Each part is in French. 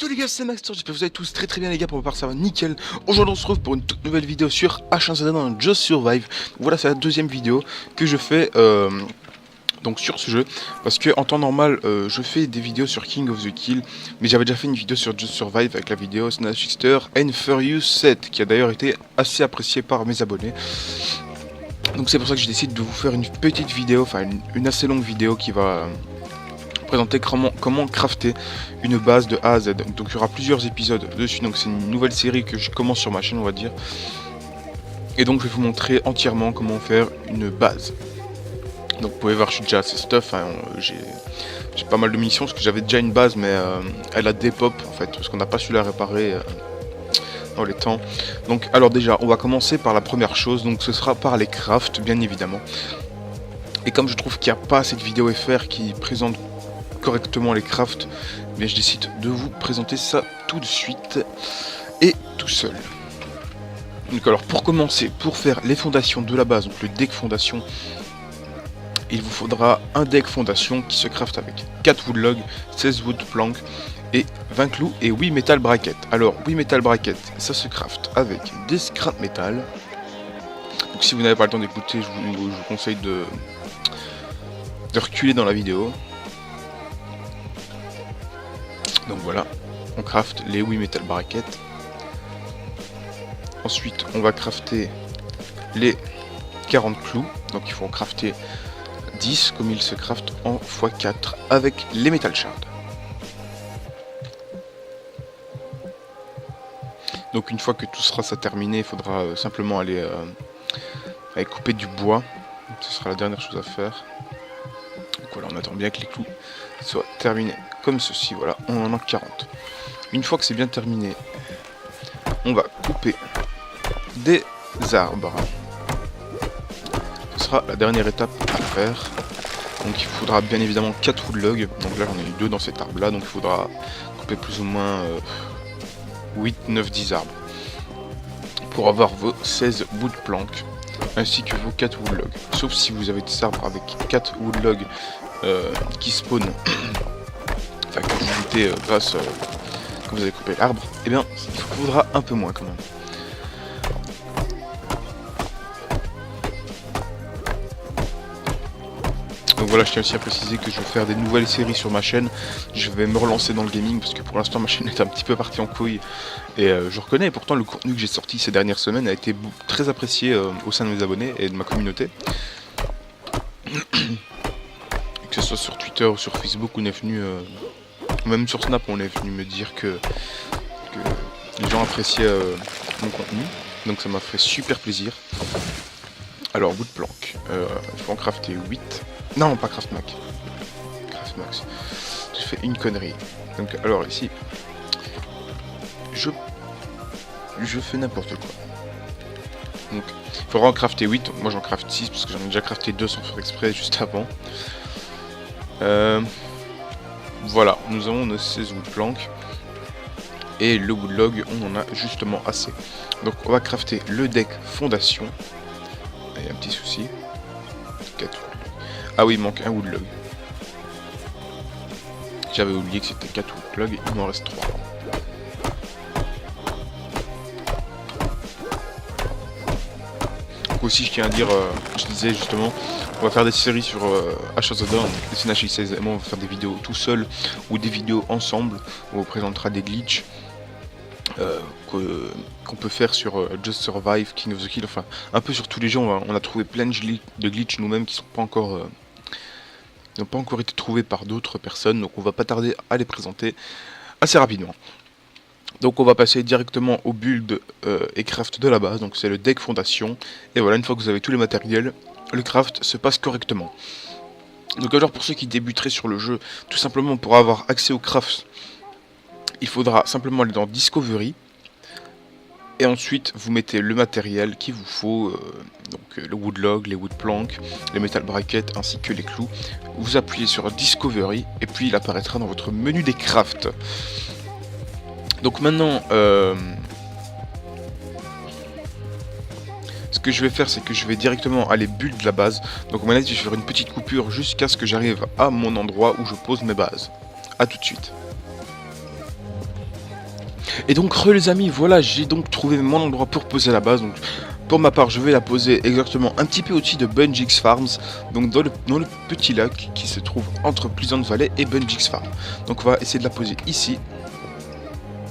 Yo les gars, c'est Max, j'espère que vous allez tous très bien les gars, pour ma part ça va nickel. Aujourd'hui on se retrouve pour une toute nouvelle vidéo sur H1Z1 dans Just Survive. Voilà, c'est la deuxième vidéo que je fais donc sur ce jeu. Parce que en temps normal je fais des vidéos sur King of the Kill, mais j'avais déjà fait une vidéo sur Just Survive avec la vidéo Snatchster and Furious 7 qui a d'ailleurs été assez appréciée par mes abonnés. Donc c'est pour ça que je décide de vous faire une petite vidéo, enfin une assez longue vidéo qui va présenter comment crafter une base de A à Z. Donc il y aura plusieurs épisodes dessus, donc c'est une nouvelle série que je commence sur ma chaîne on va dire. Et donc je vais vous montrer entièrement comment faire une base. Donc vous pouvez voir, je suis déjà assez stuff, hein. J'ai pas mal de missions parce que j'avais déjà une base mais elle a des pop en fait, parce qu'on n'a pas su la réparer dans les temps. Donc alors déjà on va commencer par la première chose, donc ce sera par les crafts bien évidemment. Et comme je trouve qu'il n'y a pas cette vidéo FR qui présente correctement les crafts, mais je décide de vous présenter ça tout de suite et tout seul. Donc alors pour commencer, pour faire les fondations de la base, donc le deck fondation, il vous faudra un deck fondation qui se craft avec 4 wood logs, 16 wood planks et 20 clous et 8 metal brackets. Alors 8 metal brackets, ça se craft avec des scrap metal. Donc si vous n'avez pas le temps d'écouter, je vous conseille de reculer dans la vidéo. Donc voilà, on craft les 8 metal brackets. Ensuite, on va crafter les 40 clous. Donc il faut en crafter 10 comme il se craft en x4 avec les metal shards. Donc une fois que tout sera ça terminé, il faudra simplement aller couper du bois. Ce sera la dernière chose à faire. Donc voilà, on attend bien que les clous soient terminés comme ceci. Voilà, on en a 40. Une fois que c'est bien terminé, on va couper des arbres. Ce sera la dernière étape à faire. Donc il faudra bien évidemment 4 wood logs. Donc là j'en ai eu 2 dans cet arbre là, donc il faudra couper plus ou moins 8, 9, 10 arbres pour avoir vos 16 wood planks ainsi que vos 4 wood logs. Sauf si vous avez des arbres avec 4 wood logs qui spawn, enfin que vous mettez grâce quand vous avez coupé l'arbre, et bien il faudra un peu moins quand même. Donc voilà, je tiens aussi à préciser que je vais faire des nouvelles séries sur ma chaîne. Je vais me relancer dans le gaming parce que pour l'instant ma chaîne est un petit peu partie en couille. Et je reconnais, et pourtant le contenu que j'ai sorti ces dernières semaines a été très apprécié au sein de mes abonnés et de ma communauté. Que ce soit sur Twitter ou sur Facebook, on est venu, même sur Snap, on est venu me dire que les gens appréciaient mon contenu. Donc ça m'a fait super plaisir. Alors, wood plank, il faut en crafter 8. Non, pas craft max. Craft max. J'ai fait une connerie. Donc, alors ici, je fais n'importe quoi. Donc, il faudra en crafter 8. Moi, j'en craft 6 parce que j'en ai déjà crafté 2 sans faire exprès juste avant. Voilà, nous avons nos 16 wood planks. Et le wood log, on en a justement assez. Donc, on va crafter le deck fondation. Il y a un petit souci. 4 wood. Ah oui, il manque un wood log. J'avais oublié que c'était 4 wood logs, il m'en reste 3. Donc aussi je tiens à dire, je disais justement, on va faire des séries sur H1Z1, des SNH16, et moi on va faire des vidéos tout seul ou des vidéos ensemble où on vous présentera des glitches. Qu'on peut faire sur Just Survive, King of the Kill, enfin un peu sur tous les jeux. On a trouvé plein de glitches nous-mêmes qui sont pas encore n'ont pas encore été trouvés par d'autres personnes, donc on va pas tarder à les présenter assez rapidement. Donc on va passer directement au build et craft de la base, donc c'est le deck fondation, et voilà, une fois que vous avez tous les matériels, le craft se passe correctement. Donc alors pour ceux qui débuteraient sur le jeu, tout simplement pour avoir accès au craft, il faudra simplement aller dans Discovery et ensuite vous mettez le matériel qu'il vous faut, donc le wood log, les wood planks, les metal brackets ainsi que les clous. Vous appuyez sur Discovery et puis il apparaîtra dans votre menu des crafts. Donc maintenant, ce que je vais faire, c'est que je vais directement aller build la base. Donc maintenant je vais faire une petite coupure jusqu'à ce que j'arrive à mon endroit où je pose mes bases. A tout de suite. Et donc les amis, voilà, j'ai donc trouvé mon endroit pour poser la base. Donc pour ma part, je vais la poser exactement un petit peu au-dessus de Bungex Farms, donc dans le petit lac qui se trouve entre Pleasant Valley et Bungex Farm. Donc on va essayer de la poser ici.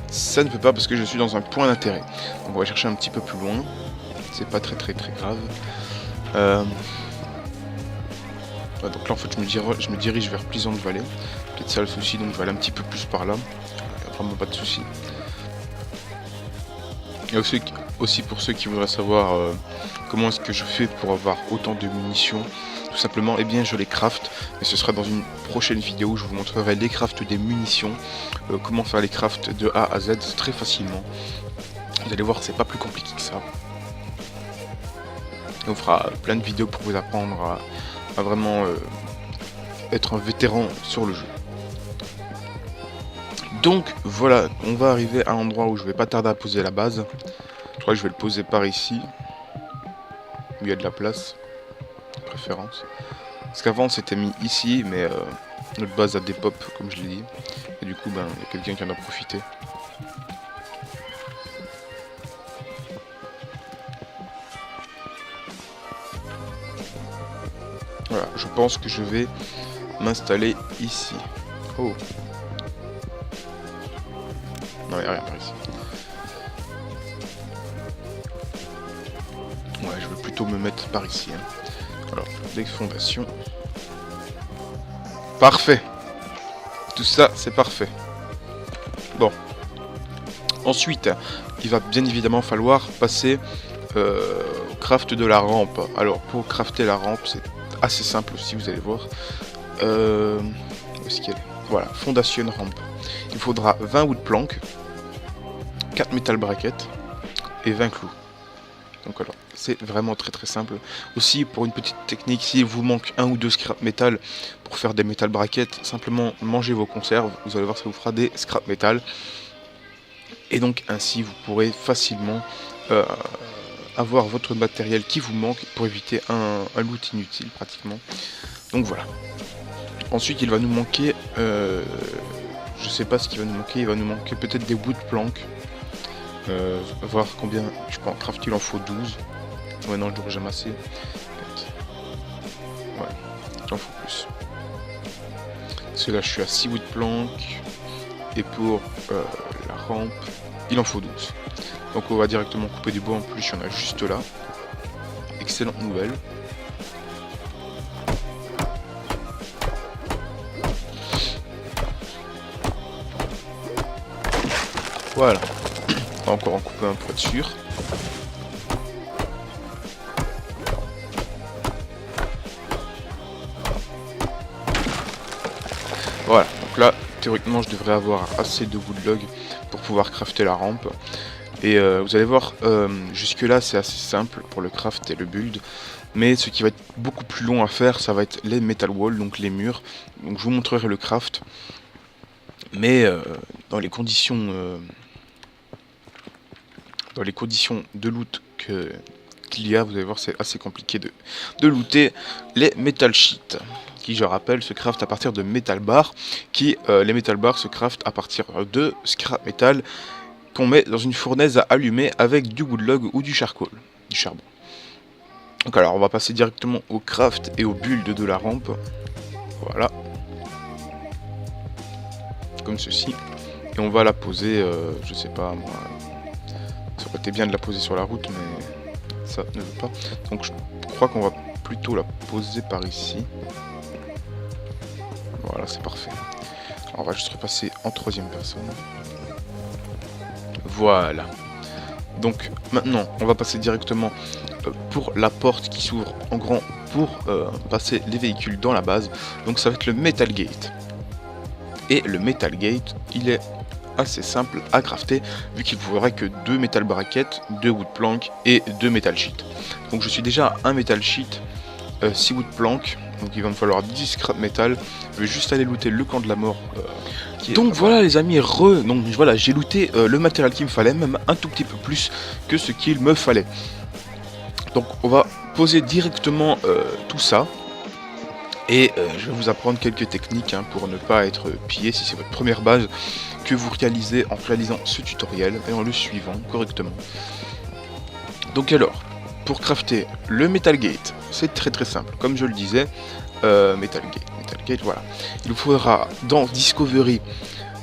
Ça ne peut pas parce que je suis dans un point d'intérêt. Donc on va chercher un petit peu plus loin. C'est pas très grave. Ouais, donc là en fait je me dirige vers Pleasant Valley. Peut-être ça le souci, donc je vais aller un petit peu plus par là. Il n'y a vraiment pas de souci. Et aussi pour ceux qui voudraient savoir comment est-ce que je fais pour avoir autant de munitions, tout simplement, eh bien je les craft, et ce sera dans une prochaine vidéo où je vous montrerai les crafts des munitions, comment faire les crafts de A à Z très facilement. Vous allez voir, c'est pas plus compliqué que ça. Et on fera plein de vidéos pour vous apprendre à vraiment être un vétéran sur le jeu. Donc voilà, on va arriver à un endroit où je vais pas tarder à poser la base. Je crois que je vais le poser par ici, où il y a de la place, de préférence. Parce qu'avant c'était mis ici, mais notre base a des pop, comme je l'ai dit. Et du coup, ben, il y a quelqu'un qui en a profité. Voilà, je pense que je vais m'installer ici. Oh. Non, il n'y a rien par ici. Ouais, je vais plutôt me mettre par ici. Hein. Alors, des fondations. Parfait. Tout ça, c'est parfait. Bon. Ensuite, il va bien évidemment falloir passer au craft de la rampe. Alors, pour crafter la rampe, c'est assez simple aussi, vous allez voir. Où est-ce qu'elle est ? Voilà, fondation rampe. Il faudra 20 wood planks, 4 metal brackets et 20 clous. Donc alors, c'est vraiment très simple. Aussi, pour une petite technique, s'il vous manque 1 ou 2 scrap metal pour faire des metal brackets, simplement mangez vos conserves. Vous allez voir, ça vous fera des scrap metal. Et donc ainsi, vous pourrez facilement avoir votre matériel qui vous manque pour éviter un loot inutile pratiquement. Donc voilà. Ensuite, il va nous manquer, je sais pas ce qu'il va nous manquer. Il va nous manquer peut-être des wood planks. Voir combien je peux en craft, il en faut 12. Ouais, non, je devrais jamais assez. Ouais, il en faut plus. Parce que là, je suis à 6 wood planks. Et pour la rampe, il en faut 12. Donc, on va directement couper du bois en plus. Il y en a juste là. Excellente nouvelle. Voilà. On va encore en couper un pour être sûr. Voilà, donc là, théoriquement, je devrais avoir assez de woodlog pour pouvoir crafter la rampe. Et vous allez voir, jusque là, c'est assez simple pour le craft et le build. Mais ce qui va être beaucoup plus long à faire, ça va être les metal walls, donc les murs. Donc je vous montrerai le craft. Mais dans les conditions de loot qu'il y a, vous allez voir, c'est assez compliqué de looter les metal sheets, qui, je rappelle, se craft à partir de metal bar, les metal bars se craft à partir de scrap metal qu'on met dans une fournaise à allumer avec du woodlog ou du charcoal, du charbon. Donc alors, on va passer directement au craft et au build de la rampe. Voilà. Comme ceci. Et on va la poser, je sais pas moi. Ça aurait été bien de la poser sur la route, mais ça ne veut pas. Donc je crois qu'on va plutôt la poser par ici. Voilà, c'est parfait. Alors on va juste repasser en troisième personne. Voilà. Donc maintenant, on va passer directement pour la porte qui s'ouvre en grand pour passer les véhicules dans la base. Donc ça va être le Metal Gate. Et le Metal Gate, il est assez simple à crafter vu qu'il ne faudra que 2 metal brackets, 2 wood planks et 2 metal sheets. Donc je suis déjà à 1 metal sheet, 6 wood planks, donc il va me falloir 10 scrap metal. Je vais juste aller looter le camp de la mort. Donc voilà les amis, donc voilà, j'ai looté le matériel qu'il me fallait, même un tout petit peu plus que ce qu'il me fallait. Donc on va poser directement tout ça. Et je vais vous apprendre quelques techniques hein, pour ne pas être pillé si c'est votre première base que vous réalisez en réalisant ce tutoriel et en le suivant correctement. Donc alors, pour crafter le Metal Gate, c'est très simple. Comme je le disais, Metal Gate, voilà. Il vous faudra dans Discovery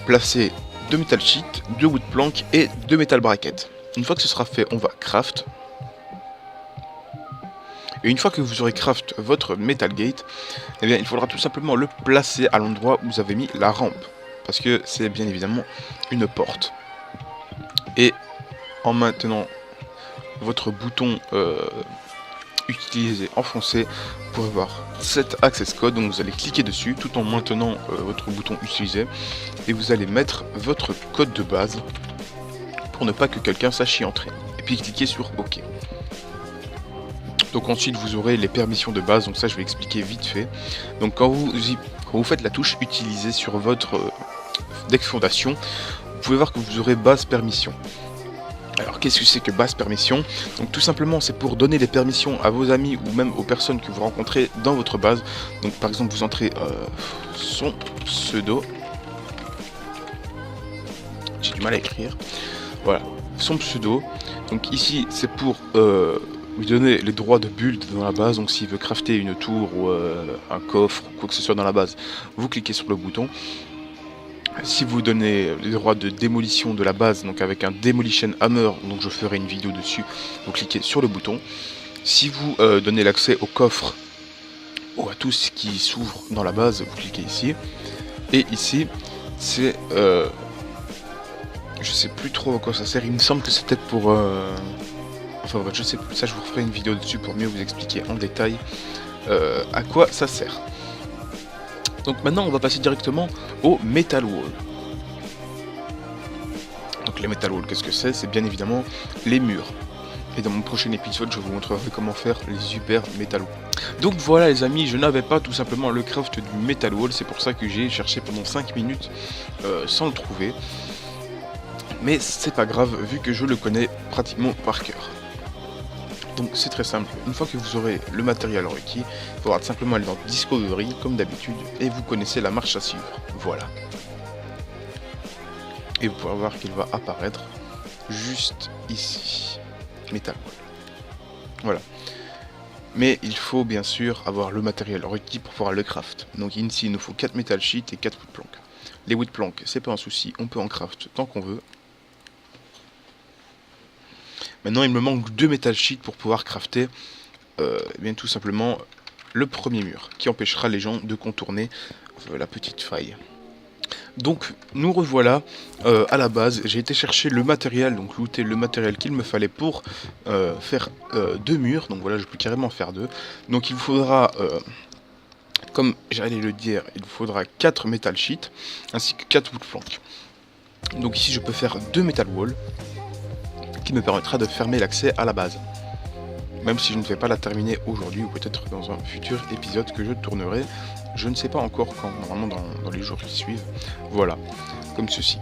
placer 2 Metal Sheet, 2 Wood Plank et 2 Metal Bracket. Une fois que ce sera fait, on va craft. Et une fois que vous aurez craft votre Metal Gate, eh bien, il faudra tout simplement le placer à l'endroit où vous avez mis la rampe. Parce que c'est bien évidemment une porte. Et en maintenant votre bouton utilisé enfoncé, vous pourrez voir cet access code. Donc vous allez cliquer dessus tout en maintenant votre bouton utilisé. Et vous allez mettre votre code de base pour ne pas que quelqu'un sache y entrer. Et puis cliquez sur OK. Donc ensuite vous aurez les permissions de base, donc ça je vais expliquer vite fait. Donc quand vous faites la touche utilisée sur votre deck fondation, vous pouvez voir que vous aurez base permission. Alors qu'est-ce que c'est que base permission? Donc tout simplement c'est pour donner les permissions à vos amis ou même aux personnes que vous rencontrez dans votre base. Donc par exemple vous entrez son pseudo. J'ai du mal à écrire. Voilà, son pseudo. Donc ici c'est pour lui donner les droits de build dans la base. Donc s'il veut crafter une tour ou un coffre ou quoi que ce soit dans la base, vous cliquez sur le bouton. Si vous donnez les droits de démolition de la base, donc avec un Demolition Hammer, donc je ferai une vidéo dessus, vous cliquez sur le bouton. Si vous donnez l'accès au coffre ou à tout ce qui s'ouvre dans la base, vous cliquez ici. Et ici, c'est... je sais plus trop à quoi ça sert, il me semble que c'était pour... Enfin bref, je sais plus, ça je vous referai une vidéo dessus pour mieux vous expliquer en détail à quoi ça sert. Donc maintenant on va passer directement au Metal Wall. Donc les Metal Wall, qu'est-ce que c'est? C'est bien évidemment les murs. Et dans mon prochain épisode je vous montrerai comment faire les super Metal Wall. Donc voilà les amis, je n'avais pas tout simplement le craft du Metal Wall, c'est pour ça que j'ai cherché pendant 5 minutes sans le trouver. Mais c'est pas grave vu que je le connais pratiquement par cœur. Donc c'est très simple, une fois que vous aurez le matériel requis, il faudra simplement aller dans Discovery comme d'habitude et vous connaissez la marche à suivre, voilà. Et vous pourrez voir qu'il va apparaître juste ici, Metal Wall. Voilà. Mais il faut bien sûr avoir le matériel requis pour pouvoir le craft. Donc ici il nous faut 4 Metal Sheet et 4 Wood Plank. Les Wood Plank c'est pas un souci, on peut en craft tant qu'on veut. Maintenant, il me manque 2 Metal Sheets pour pouvoir crafter bien tout simplement le premier mur, qui empêchera les gens de contourner la petite faille. Donc, nous revoilà à la base. J'ai été chercher le matériel, donc looter le matériel qu'il me fallait pour faire 2 murs. Donc voilà, je peux carrément faire 2. Donc il vous faudra, comme j'allais le dire, il vous faudra 4 Metal Sheets, ainsi que 4 Wood Plank. Donc ici, je peux faire 2 Metal Wall, qui me permettra de fermer l'accès à la base. Même si je ne vais pas la terminer aujourd'hui ou peut-être dans un futur épisode que je tournerai, je ne sais pas encore quand, normalement dans les jours qui suivent. Voilà, comme ceci.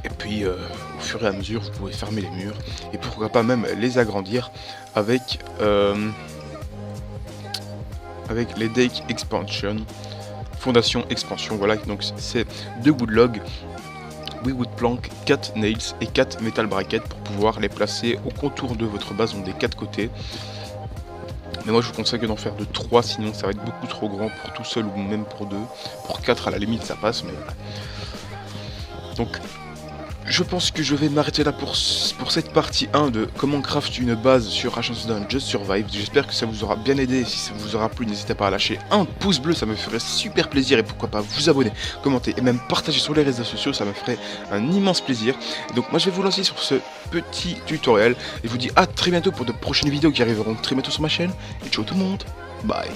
Et puis au fur et à mesure vous pouvez fermer les murs et pourquoi pas même les agrandir avec les Deck Expansion, Fondation Expansion. Voilà, donc c'est 2 Wood Log, 8 Wood Plank, 4 Nails et 4 Metal Bracket pour pouvoir les placer au contour de votre base, donc des 4 côtés. Mais moi je vous conseille d'en faire de 3, sinon ça va être beaucoup trop grand pour tout seul ou même pour 2. Pour 4 à la limite ça passe, mais voilà. Donc je pense que je vais m'arrêter là pour cette partie 1 de comment craft une base sur H1Z1 Just Survive. J'espère que ça vous aura bien aidé. Si ça vous aura plu, n'hésitez pas à lâcher un pouce bleu, ça me ferait super plaisir. Et pourquoi pas vous abonner, commenter et même partager sur les réseaux sociaux, ça me ferait un immense plaisir. Donc moi je vais vous lancer sur ce petit tutoriel et je vous dis à très bientôt pour de prochaines vidéos qui arriveront très bientôt sur ma chaîne. Et ciao tout le monde, bye.